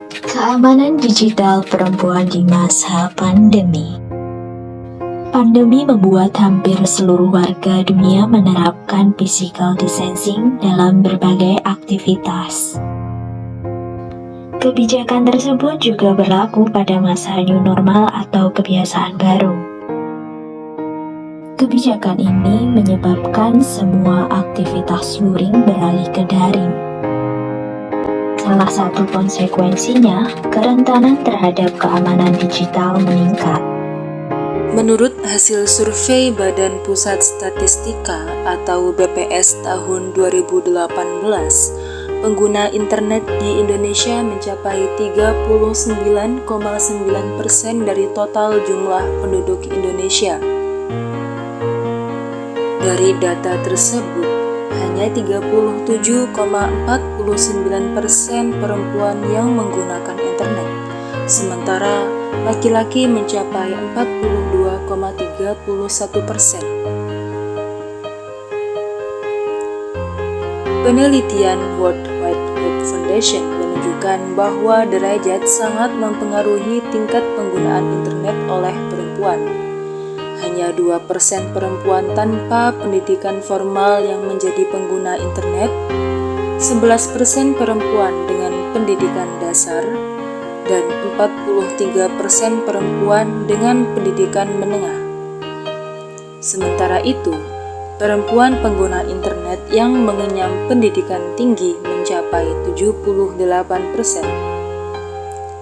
Keamanan digital perempuan di masa pandemi. Pandemi membuat hampir seluruh warga dunia menerapkan physical distancing dalam berbagai aktivitas. Kebijakan tersebut juga berlaku pada masa new normal atau kebiasaan baru. Kebijakan ini menyebabkan semua aktivitas luring beralih ke daring. Salah satu konsekuensinya, kerentanan terhadap keamanan digital meningkat. Menurut hasil survei Badan Pusat Statistika atau BPS tahun 2018, pengguna internet di Indonesia mencapai 39,9% dari total jumlah penduduk Indonesia. Dari data tersebut, hanya 37,49% perempuan yang menggunakan internet, sementara laki-laki mencapai 42,31%. Penelitian World Wide Web Foundation menunjukkan bahwa derajat sangat mempengaruhi tingkat penggunaan internet oleh perempuan. Hanya 2% perempuan tanpa pendidikan formal yang menjadi pengguna internet, 11% perempuan dengan pendidikan dasar, dan 43% perempuan dengan pendidikan menengah. Sementara itu, perempuan pengguna internet yang mengenyam pendidikan tinggi mencapai 78%.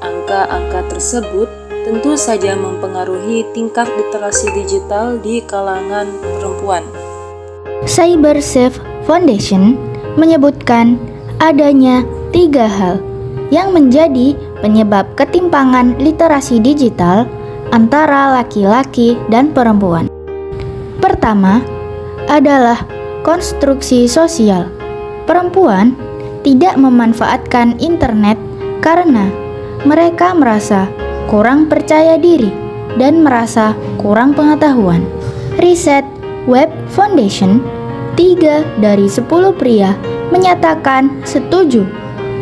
Angka-angka tersebut tentu saja mempengaruhi tingkat literasi digital di kalangan perempuan. Cyber Safe Foundation menyebutkan adanya 3 hal yang menjadi penyebab ketimpangan literasi digital antara laki-laki dan perempuan. Pertama adalah konstruksi sosial. Perempuan tidak memanfaatkan internet karena mereka merasa kurang percaya diri dan merasa kurang pengetahuan. Riset Web Foundation, 3 dari 10 pria menyatakan setuju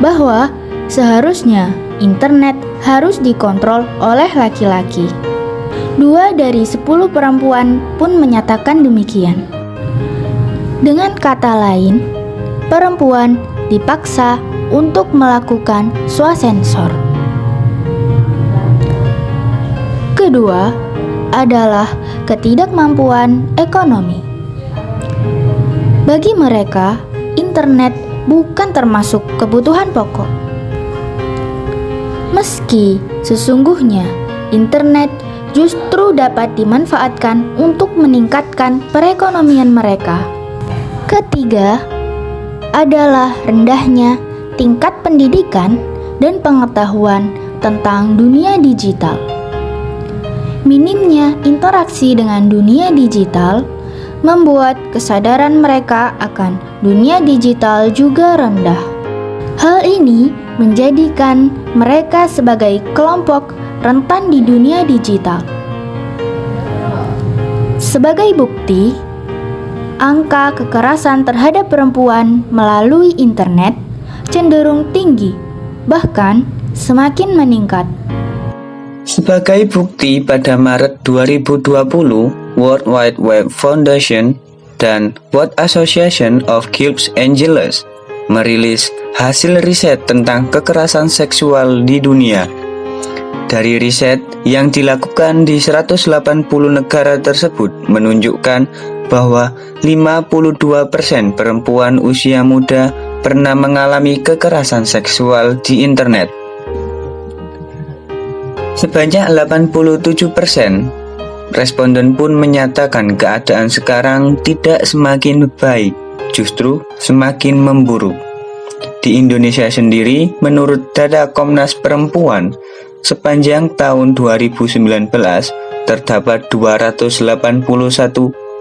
bahwa seharusnya internet harus dikontrol oleh laki-laki. 2 dari 10 perempuan pun menyatakan demikian. Dengan kata lain, perempuan dipaksa untuk melakukan swasensor. Kedua adalah ketidakmampuan ekonomi. Bagi mereka, internet bukan termasuk kebutuhan pokok. Meski sesungguhnya internet justru dapat dimanfaatkan untuk meningkatkan perekonomian mereka. Ketiga adalah rendahnya tingkat pendidikan dan pengetahuan tentang dunia digital. Minimnya interaksi dengan dunia digital membuat kesadaran mereka akan dunia digital juga rendah. Hal ini menjadikan mereka sebagai kelompok rentan di dunia digital. Sebagai bukti, angka kekerasan terhadap perempuan melalui internet cenderung tinggi, bahkan semakin meningkat. Sebagai bukti, pada Maret 2020, World Wide Web Foundation dan World Association of Los Angeles merilis hasil riset tentang kekerasan seksual di dunia. Dari riset yang dilakukan di 180 negara tersebut menunjukkan bahwa 52% perempuan usia muda pernah mengalami kekerasan seksual di internet. Sebanyak 87% responden pun menyatakan keadaan sekarang tidak semakin baik, justru semakin memburuk. Di Indonesia sendiri, menurut data Komnas Perempuan, sepanjang tahun 2019 terdapat 281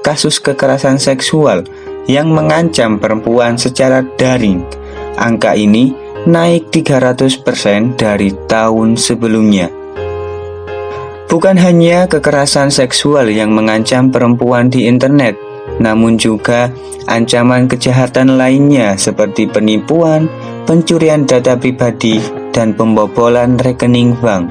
kasus kekerasan seksual yang mengancam perempuan secara daring. Angka ini naik 300% dari tahun sebelumnya. Bukan hanya kekerasan seksual yang mengancam perempuan di internet, namun juga ancaman kejahatan lainnya seperti penipuan, pencurian data pribadi, dan pembobolan rekening bank.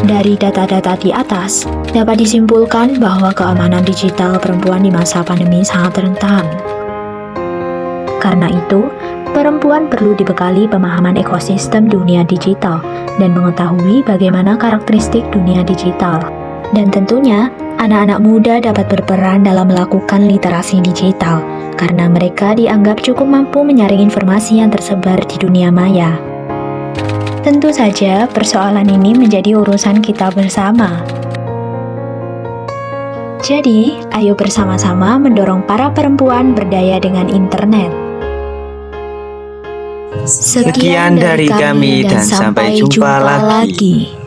Dari data-data di atas, dapat disimpulkan bahwa keamanan digital perempuan di masa pandemi sangat rentan. Karena itu, perempuan perlu dibekali pemahaman ekosistem dunia digital dan mengetahui bagaimana karakteristik dunia digital. Dan tentunya, anak-anak muda dapat berperan dalam melakukan literasi digital karena mereka dianggap cukup mampu menyaring informasi yang tersebar di dunia maya. Tentu saja, persoalan ini menjadi urusan kita bersama. Jadi, ayo bersama-sama mendorong para perempuan berdaya dengan internet. Sekian dari kami dan sampai jumpa lagi.